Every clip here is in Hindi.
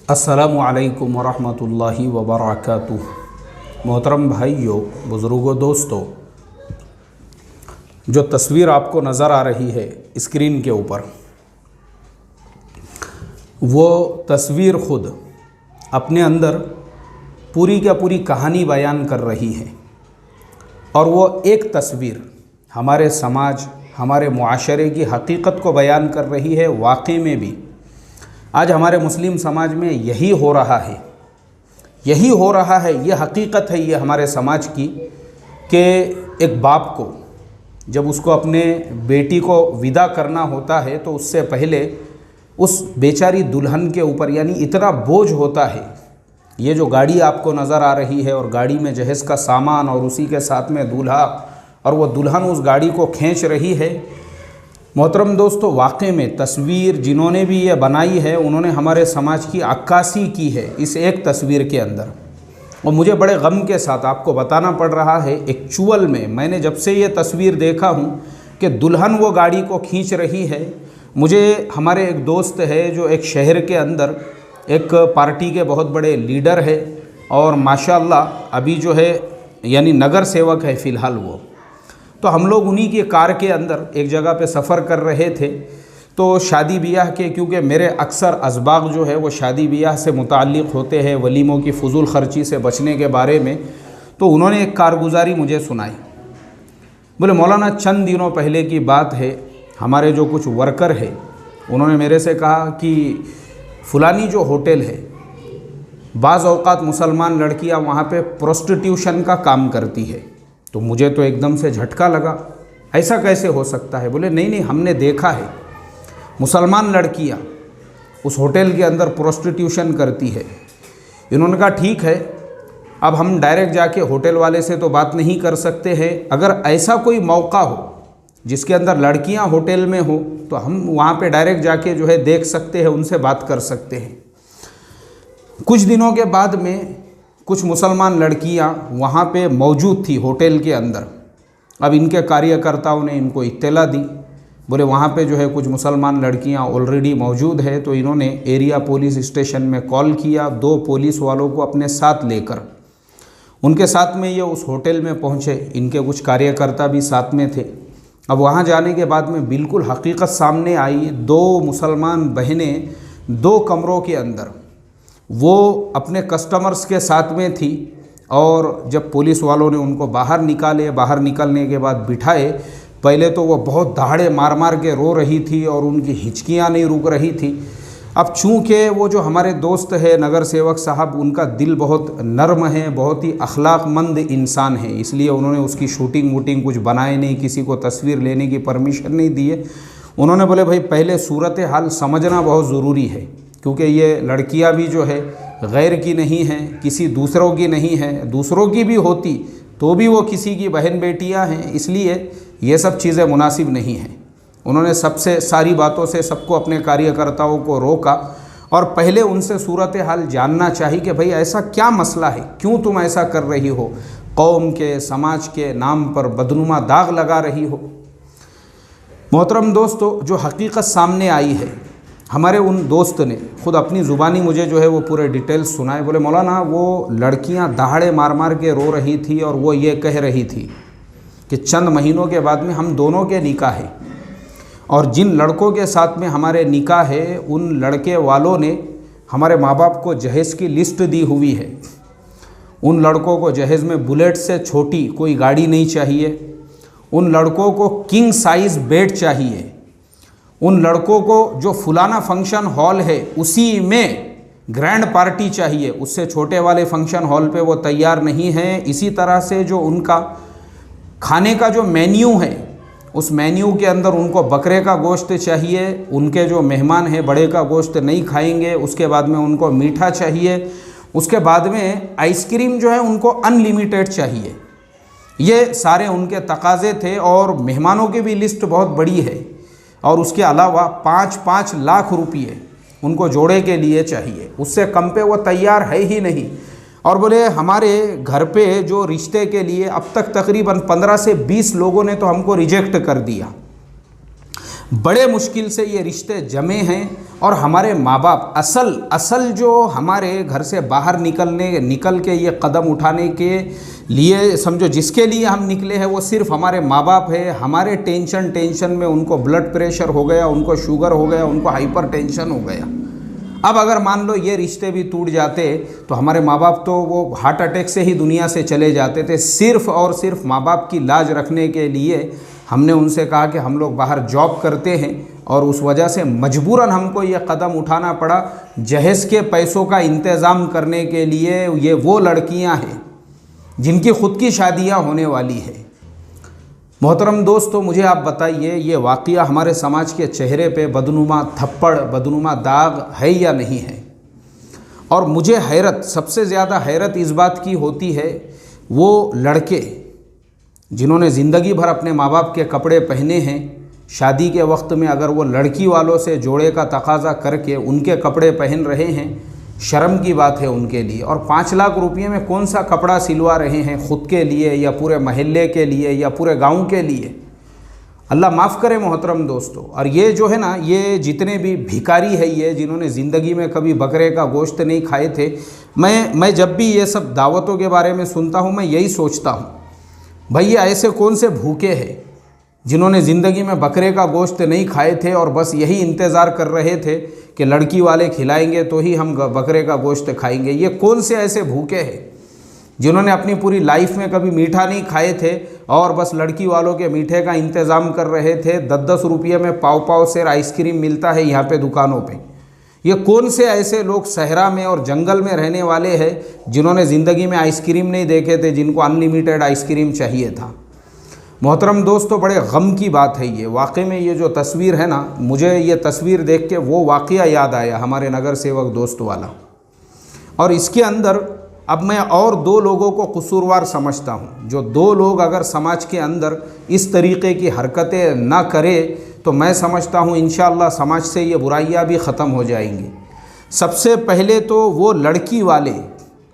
अस्सलामु अलैकुम वरहमतुल्लाहि वबरकातुह। मोहतरम भाइयों, बुज़ुर्गों, दोस्तों, जो तस्वीर आपको नज़र आ रही है स्क्रीन के ऊपर, वो तस्वीर ख़ुद अपने अंदर पूरी क्या पूरी कहानी बयान कर रही है। और वो एक तस्वीर हमारे समाज, हमारे मुआशरे की हकीकत को बयान कर रही है। वाकई में भी आज हमारे मुस्लिम समाज में यही हो रहा है, यही हो रहा है। ये हकीकत है ये हमारे समाज की कि एक बाप को जब उसको अपने बेटी को विदा करना होता है तो उससे पहले उस बेचारी दुल्हन के ऊपर यानी इतना बोझ होता है। ये जो गाड़ी आपको नज़र आ रही है और गाड़ी में जहेज़ का सामान और उसी के साथ में दूल्हा और वो दुल्हन उस गाड़ी को खींच रही है। मोहतरम दोस्तों, वाकई में तस्वीर जिन्होंने भी ये बनाई है उन्होंने हमारे समाज की अक्कासी की है इस एक तस्वीर के अंदर। और मुझे बड़े गम के साथ आपको बताना पड़ रहा है, एक्चुअल में मैंने जब से ये तस्वीर देखा हूँ कि दुल्हन वो गाड़ी को खींच रही है, मुझे हमारे एक दोस्त है जो एक शहर के अंदर एक पार्टी के बहुत बड़े लीडर है और माशाअल्लाह अभी जो है यानी नगर सेवक है फ़िलहाल वो। तो हम लोग उन्हीं की कार के अंदर एक जगह पे सफ़र कर रहे थे। तो शादी ब्याह के, क्योंकि मेरे अक्सर असबाग जो है वो शादी ब्याह से मुताल्लिक़ होते हैं, वलीमों की फ़ुज़ूल ख़र्ची से बचने के बारे में, तो उन्होंने एक कारगुजारी मुझे सुनाई। बोले मौलाना, चंद दिनों पहले की बात है, हमारे जो कुछ वर्कर है उन्होंने मेरे से कहा कि फ़ुलानी जो होटल है, बाज़ औक़ात मुसलमान लड़कियां वहाँ पे प्रोस्टिट्यूशन का काम करती है। तो मुझे तो एकदम से झटका लगा, ऐसा कैसे हो सकता है? बोले नहीं, हमने देखा है मुसलमान लड़कियां उस होटल के अंदर प्रोस्टिट्यूशन करती है। इन्होंने कहा ठीक है, अब हम डायरेक्ट जाके होटल वाले से तो बात नहीं कर सकते हैं, अगर ऐसा कोई मौका हो जिसके अंदर लड़कियां होटल में हो तो हम वहाँ पे डायरेक्ट जाके जो है देख सकते हैं, उनसे बात कर सकते हैं। कुछ दिनों के बाद में कुछ मुसलमान लड़कियां वहाँ पे मौजूद थी होटल के अंदर। अब इनके कार्यकर्ताओं ने इनको इत्तला दी, बोले वहाँ पे जो है कुछ मुसलमान लड़कियां ऑलरेडी मौजूद है। तो इन्होंने एरिया पुलिस स्टेशन में कॉल किया, 2 पुलिस वालों को अपने साथ लेकर उनके साथ में ये उस होटल में पहुँचे। इनके कुछ कार्यकर्ता भी साथ में थे। अब वहाँ जाने के बाद में बिल्कुल हकीकत सामने आई। 2 मुसलमान बहनें 2 कमरों के अंदर वो अपने कस्टमर्स के साथ में थी। और जब पुलिस वालों ने उनको बाहर निकाले, बाहर निकलने के बाद बिठाए, पहले तो वो बहुत दहाड़े मार मार के रो रही थी और उनकी हिचकियाँ नहीं रुक रही थी। अब चूँकि वो जो हमारे दोस्त है नगर सेवक साहब, उनका दिल बहुत नर्म है, बहुत ही अखलाकमंद इंसान है, इसलिए उन्होंने उसकी शूटिंग वूटिंग कुछ बनाए नहीं, किसी को तस्वीर लेने की परमिशन नहीं दी है। उन्होंने बोले भाई पहले सूरत हाल समझना बहुत ज़रूरी है, क्योंकि ये लड़कियां भी जो है गैर की नहीं हैं, किसी दूसरों की नहीं है, दूसरों की भी होती तो भी वो किसी की बहन बेटियां हैं, इसलिए ये सब चीज़ें मुनासिब नहीं हैं। उन्होंने सबसे सारी बातों से सबको, अपने कार्यकर्ताओं को रोका और पहले उनसे सूरत हाल जानना चाहिए कि भाई ऐसा क्या मसला है, क्यों तुम ऐसा कर रही हो, कौम के समाज के नाम पर बदनुमा दाग लगा रही हो। मोहतरम दोस्तों, जो हकीकत सामने आई है, हमारे उन दोस्त ने ख़ुद अपनी ज़ुबानी मुझे जो है वो पूरे डिटेल्स सुनाए। बोले मौलाना, वो लड़कियां दहाड़े मार मार के रो रही थी और वो ये कह रही थी कि चंद महीनों के बाद में हम दोनों के निकाह है और जिन लड़कों के साथ में हमारे निकाह है उन लड़के वालों ने हमारे माँ बाप को जहेज़ की लिस्ट दी हुई है। उन लड़कों को जहेज़ में बुलेट से छोटी कोई गाड़ी नहीं चाहिए, उन लड़कों को किंग साइज़ बेड चाहिए, उन लड़कों को जो फुलाना फंक्शन हॉल है उसी में ग्रैंड पार्टी चाहिए, उससे छोटे वाले फंक्शन हॉल पे वो तैयार नहीं हैं। इसी तरह से जो उनका खाने का जो मेन्यू है उस मेन्यू के अंदर उनको बकरे का गोश्त चाहिए, उनके जो मेहमान हैं बड़े का गोश्त नहीं खाएंगे, उसके बाद में उनको मीठा चाहिए, उसके बाद में आइसक्रीम जो है उनको अनलिमिटेड चाहिए। ये सारे उनके तकाज़े थे और मेहमानों की भी लिस्ट बहुत बड़ी है और उसके अलावा 5-5 लाख रुपये उनको जोड़े के लिए चाहिए, उससे कम पे वो तैयार है ही नहीं। और बोले हमारे घर पे जो रिश्ते के लिए अब तक तकरीबन 15 से 20 लोगों ने तो हमको रिजेक्ट कर दिया। बड़े मुश्किल से ये रिश्ते जमे हैं और हमारे माँ बाप असल जो हमारे घर से बाहर निकल के ये कदम उठाने के लिए समझो जिसके लिए हम निकले हैं वो सिर्फ हमारे माँ बाप है। हमारे टेंशन में उनको ब्लड प्रेशर हो गया, उनको शुगर हो गया, उनको हाइपर टेंशन हो गया। अब अगर मान लो ये रिश्ते भी टूट जाते तो हमारे माँ बाप तो वो हार्ट अटैक से ही दुनिया से चले जाते थे। सिर्फ और सिर्फ माँ बाप की लाज रखने के लिए हमने उनसे कहा कि हम लोग बाहर जॉब करते हैं और उस वजह से मजबूरन हमको ये कदम उठाना पड़ा। जहेज़ के पैसों का इंतज़ाम करने के लिए ये वो लड़कियां हैं जिनकी ख़ुद की शादियां होने वाली है। मोहतरम दोस्तों, मुझे आप बताइए ये वाक़या हमारे समाज के चेहरे पे बदनुमा थप्पड़, बदनुमा दाग है या नहीं है। और मुझे हैरत, सबसे ज़्यादा हैरत इस बात की होती है वो लड़के जिन्होंने ज़िंदगी भर अपने माँ बाप के कपड़े पहने हैं, शादी के वक्त में अगर वो लड़की वालों से जोड़े का तकाजा करके उनके कपड़े पहन रहे हैं, शर्म की बात है उनके लिए। और 5 लाख रुपये में कौन सा कपड़ा सिलवा रहे हैं ख़ुद के लिए या पूरे महल्ले के लिए या पूरे गांव के लिए। अल्लाह माफ़ करे मोहतरम दोस्तों। और ये जो है ना, ये जितने भी भिखारी है ये जिन्होंने ज़िंदगी में कभी बकरे का गोश्त नहीं खाए थे, मैं जब भी ये सब दावतों के बारे में सुनता हूँ मैं यही सोचता हूँ, भैया ऐसे कौन से भूखे हैं जिन्होंने ज़िंदगी में बकरे का गोश्त नहीं खाए थे और बस यही इंतज़ार कर रहे थे कि लड़की वाले खिलाएंगे तो ही हम बकरे का गोश्त खाएंगे। ये कौन से ऐसे भूखे हैं जिन्होंने अपनी पूरी लाइफ में कभी मीठा नहीं खाए थे और बस लड़की वालों के मीठे का इंतज़ाम कर रहे थे। 10-10 रुपये में पाव सेर आइसक्रीम मिलता है यहाँ पे दुकानों पे। ये कौन से ऐसे लोग सहरा में और जंगल में रहने वाले हैं जिन्होंने ज़िंदगी में आइसक्रीम नहीं देखे थे, जिनको अनलिमिटेड आइसक्रीम चाहिए था। मोहतरम दोस्तों, बड़े गम की बात है ये। वाकई में ये जो तस्वीर है ना, मुझे ये तस्वीर देख के वो वाक़या याद आया हमारे नगर सेवक दोस्त वाला। और इसके अंदर अब मैं और 2 लोगों को कसूरवार समझता हूँ। जो 2 लोग अगर समाज के अंदर इस तरीक़े की हरकतें ना करें तो मैं समझता हूँ इंशाअल्लाह समाज से ये बुराइयाँ भी ख़त्म हो जाएंगी। सबसे पहले तो वो लड़की वाले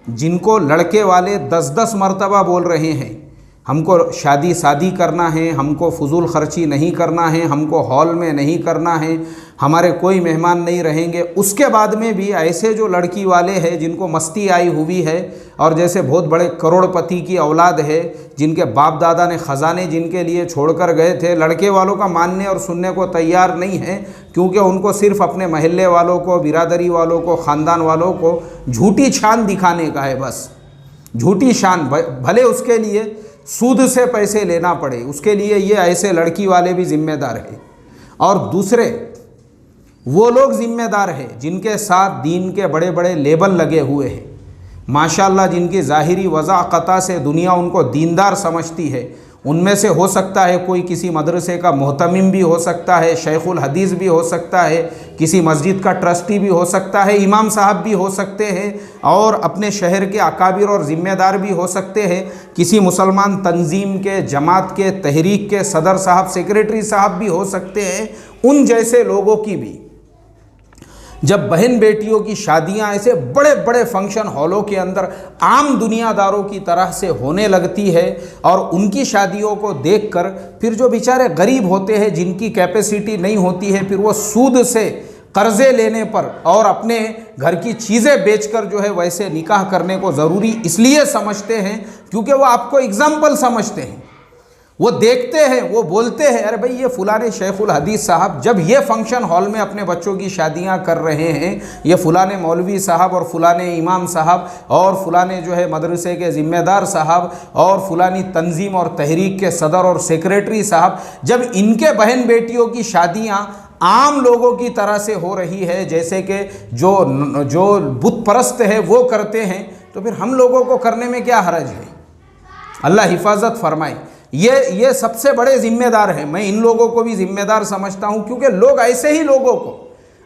जिनको लड़के वाले 10-10 मरतबा बोल रहे हैं हमको शादी करना है, हमको फजूल ख़र्ची नहीं करना है, हमको हॉल में नहीं करना है, हमारे कोई मेहमान नहीं रहेंगे। उसके बाद में भी ऐसे जो लड़की वाले हैं जिनको मस्ती आई हुई है और जैसे बहुत बड़े करोड़पति की औलाद है, जिनके बाप दादा ने ख़जाने जिनके लिए छोड़कर गए थे, लड़के वालों का मानने और सुनने को तैयार नहीं है, क्योंकि उनको सिर्फ अपने महल्ले वालों को, बिरादरी वालों को, ख़ानदान वालों को झूठी शान दिखाने का है। बस झूठी शान, भले उसके लिए सूद से पैसे लेना पड़े, उसके लिए ये ऐसे लड़की वाले भी ज़िम्मेदार हैं। और दूसरे वो लोग ज़िम्मेदार हैं जिनके साथ दीन के बड़े बड़े लेबल लगे हुए हैं, माशाअल्लाह, जिनकी ज़ाहिरी वज़ाक़ता से दुनिया उनको दीनदार समझती है। उनमें से हो सकता है कोई किसी मदरसे का मोहतमिम भी हो सकता है, शेखुल हदीस भी हो सकता है, किसी मस्जिद का ट्रस्टी भी हो सकता है, इमाम साहब भी हो सकते हैं और अपने शहर के अकाबिर और ज़िम्मेदार भी हो सकते हैं, किसी मुसलमान तंजीम के, जमात के, तहरीक के सदर साहब, सेक्रेटरी साहब भी हो सकते हैं। उन जैसे लोगों की भी जब बहन बेटियों की शादियां ऐसे बड़े बड़े फंक्शन हॉलों के अंदर आम दुनियादारों की तरह से होने लगती है और उनकी शादियों को देखकर फिर जो बेचारे गरीब होते हैं, जिनकी कैपेसिटी नहीं होती है, फिर वो सूद से कर्ज़े लेने पर और अपने घर की चीज़ें बेचकर जो है वैसे निकाह करने को ज़रूरी इसलिए समझते हैं क्योंकि वो आपको एग्जाम्पल समझते हैं। वो देखते हैं, वो बोलते हैं, अरे भाई ये फ़ुलाने शेखुल हदीस साहब जब ये फंक्शन हॉल में अपने बच्चों की शादियां कर रहे हैं, ये फ़ुलाने मौलवी साहब और फ़ुलाने इमाम साहब और फ़ुलाने जो है मदरसे के ज़िम्मेदार साहब और फ़ुलानी तंजीम और तहरीक के सदर और सेक्रेटरी साहब, जब इनके बहन बेटियों की शादियां आम लोगों की तरह से हो रही है, जैसे कि जो बुत परस्त है वो करते हैं, तो फिर हम लोगों को करने में क्या हरज है। अल्लाह हिफाजत फरमाए। ये सबसे बड़े ज़िम्मेदार हैं। मैं इन लोगों को भी ज़िम्मेदार समझता हूँ क्योंकि लोग ऐसे ही लोगों को,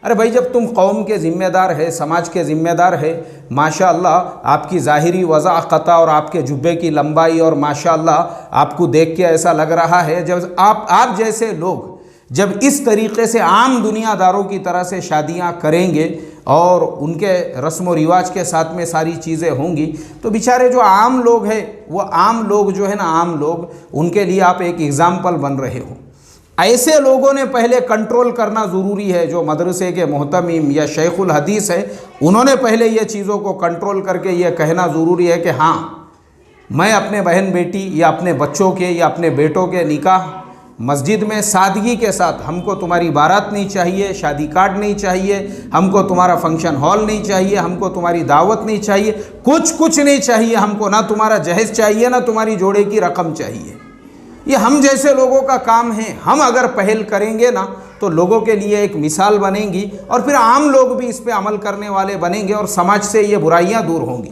अरे भाई जब तुम कौम के ज़िम्मेदार है, समाज के ज़िम्मेदार है, माशाअल्लाह आपकी ज़ाहिरी वज़ाक़ता और आपके जुब्बे की लंबाई और माशाअल्लाह आपको देख के ऐसा लग रहा है, जब आप जैसे लोग जब इस तरीक़े से आम दुनियादारों की तरह से शादियां करेंगे और उनके रस्म व रिवाज के साथ में सारी चीज़ें होंगी, तो बेचारे जो आम लोग हैं, वो आम लोग जो है ना, आम लोग, उनके लिए आप एक एग्ज़ाम्पल बन रहे हो। ऐसे लोगों ने पहले कंट्रोल करना ज़रूरी है। जो मदरसे के मोहतमीम या शेखुल हदीस है, उन्होंने पहले ये चीज़ों को कंट्रोल करके ये कहना ज़रूरी है कि हाँ, मैं अपने बहन बेटी या अपने बच्चों के या अपने बेटों के निकाह मस्जिद में सादगी के साथ, हमको तुम्हारी बारात नहीं चाहिए, शादी कार्ड नहीं चाहिए, हमको तुम्हारा फंक्शन हॉल नहीं चाहिए, हमको तुम्हारी दावत नहीं चाहिए, कुछ नहीं चाहिए हमको, ना तुम्हारा जहेज चाहिए, ना तुम्हारी जोड़े की रकम चाहिए। ये हम जैसे लोगों का काम है। हम अगर पहल करेंगे ना तो लोगों के लिए एक मिसाल बनेंगी और फिर आम लोग भी इस पे अमल करने वाले बनेंगे और समाज से ये बुराइयां दूर होंगी।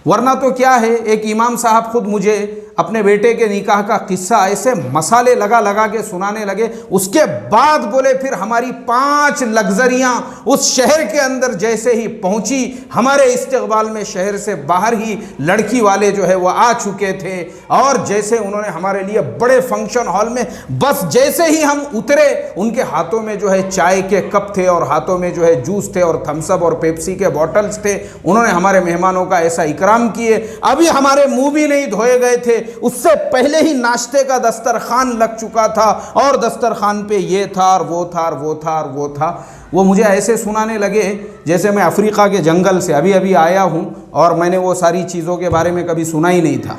वरना तो क्या है, एक इमाम साहब खुद मुझे अपने बेटे के निकाह का किस्सा ऐसे मसाले लगा के सुनाने लगे। उसके बाद बोले फिर हमारी 5 लग्जरियां उस शहर के अंदर जैसे ही पहुंची, हमारे इस्तकबाल में शहर से बाहर ही लड़की वाले जो है वो आ चुके थे और जैसे उन्होंने हमारे लिए बड़े फंक्शन हॉल में, बस जैसे ही हम उतरे उनके हाथों में जो है चाय के कप थे और हाथों में जो है जूस थे और थम्सअप और पेप्सी के बॉटल्स थे। उन्होंने हमारे मेहमानों का ऐसा इकराम किए, अभी हमारे मुंह भी नहीं धोए गए थे, उससे पहले ही नाश्ते का दस्तरखान लग चुका था और दस्तरखान पे ये था और वो था और वो था और वो था। वो मुझे ऐसे सुनाने लगे जैसे मैं अफ्रीका के जंगल से अभी आया हूँ और मैंने वो सारी चीज़ों के बारे में कभी सुना ही नहीं था,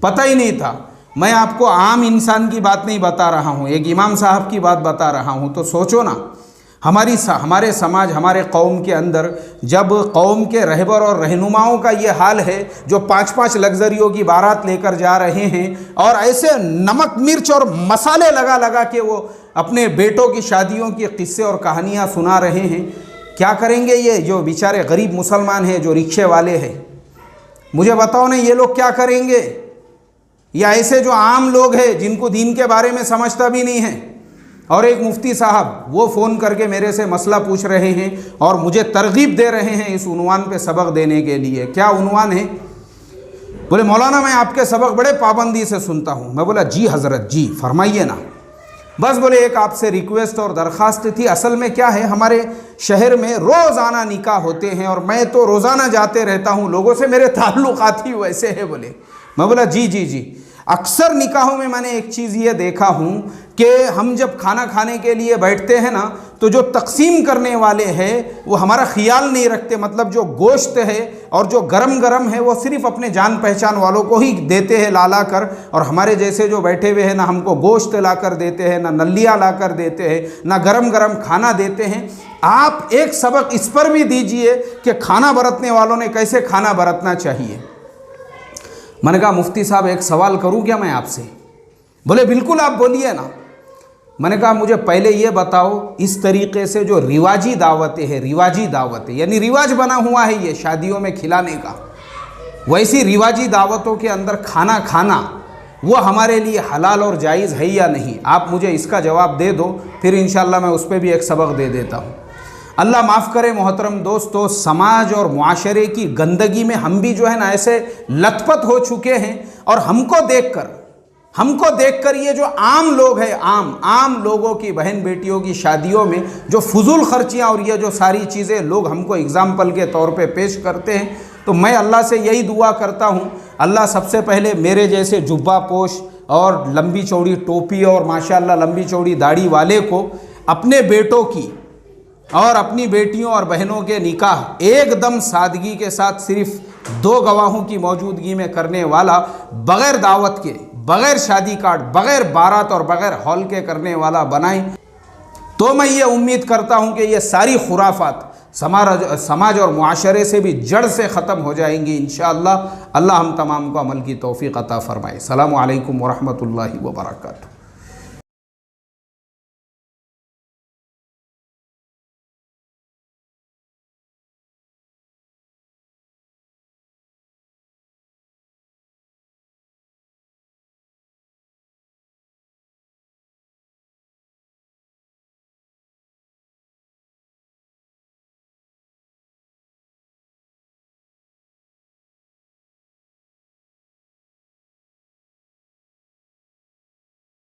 पता ही नहीं था। मैं आपको आम इंसान की बात नहीं बता रहा हूँ, एक इमाम साहब की बात बता रहा हूँ। तो सोचो ना, हमारे समाज, हमारे कौम के अंदर जब कौम के रहबर और रहनुमाओं का ये हाल है जो 5-5 लग्जरियों की बारात लेकर जा रहे हैं और ऐसे नमक मिर्च और मसाले लगा के वो अपने बेटों की शादियों के किस्से और कहानियाँ सुना रहे हैं, क्या करेंगे ये जो बेचारे गरीब मुसलमान हैं, जो रिक्शे वाले हैं? मुझे बताओ ना, ये लोग क्या करेंगे? या ऐसे जो आम लोग हैं जिनको दीन के बारे में समझता भी नहीं है। और एक मुफ्ती साहब वो फ़ोन करके मेरे से मसला पूछ रहे हैं और मुझे तरगीब दे रहे हैं इस उन्वान पे सबक देने के लिए। क्या उन्वान है? बोले मौलाना मैं आपके सबक बड़े पाबंदी से सुनता हूँ। मैं बोला जी हज़रत, जी फरमाइए ना। बस बोले एक आपसे रिक्वेस्ट और दरख्वास्त थी। असल में क्या है, हमारे शहर में रोज़ाना निकाह होते हैं और मैं तो रोज़ाना जाते रहता हूँ, लोगों से मेरे ताल्लुकात ही वैसे है। बोले, मैं बोला जी। अक्सर निकाहों में मैंने एक चीज़ ये देखा हूँ कि हम जब खाना खाने के लिए बैठते हैं ना तो जो तकसीम करने वाले हैं वो हमारा ख्याल नहीं रखते। मतलब जो गोश्त है और जो गरम है वो सिर्फ़ अपने जान पहचान वालों को ही देते हैं ला कर, और हमारे जैसे जो बैठे हुए हैं ना हमको गोश्त ला कर देते हैं, ना नलिया ला कर देते हैं, ना गरम खाना देते हैं। आप एक सबक इस पर भी दीजिए कि खाना बरतने वालों ने कैसे खाना बरतना चाहिए। मैंने कहा मुफ्ती साहब एक सवाल करूं क्या मैं आपसे? बोले बिल्कुल आप बोलिए ना। मैंने कहा मुझे पहले ये बताओ, इस तरीके से जो रिवाजी दावतें हैं, रिवाजी दावतें यानी रिवाज बना हुआ है ये शादियों में खिलाने का, वैसी रिवाजी दावतों के अंदर खाना खाना वो हमारे लिए हलाल और जायज़ है या नहीं? आप मुझे इसका जवाब दे दो, फिर इंशाअल्लाह मैं उस पर भी एक सबक दे देता हूँ। अल्लाह माफ़ करे मोहतरम दोस्तों, समाज और मुआशरे की गंदगी में हम भी जो है ना ऐसे लथपथ हो चुके हैं और हमको देखकर ये जो आम लोग हैं, आम लोगों की बहन बेटियों की शादियों में जो फजूल खर्चियाँ और ये जो सारी चीज़ें लोग हमको एग्ज़ाम्पल के तौर पे पेश करते हैं, तो मैं अल्लाह से यही दुआ करता हूँ, अल्लाह सबसे पहले मेरे जैसे जुब्बा पोश और लंबी चौड़ी टोपी और माशाअल्लाह लंबी चौड़ी दाढ़ी वाले को अपने बेटों की और अपनी बेटियों और बहनों के निकाह एकदम सादगी के साथ सिर्फ 2 गवाहों की मौजूदगी में करने वाला, बग़ैर दावत के, बग़ैर शादी कार्ड, बग़ैर बारात और बग़ैर हॉल के करने वाला बनाएं। तो मैं ये उम्मीद करता हूँ कि ये सारी खुराफात समाज और मुआशरे से भी जड़ से ख़त्म हो जाएंगी इंशाअल्लाह। अल्लाह हम तमाम को अमल की तौफ़ीक़ अता फ़रमाए। अस्सलामु अलैकुम व रहमतुल्लाहि व बरकातुहू।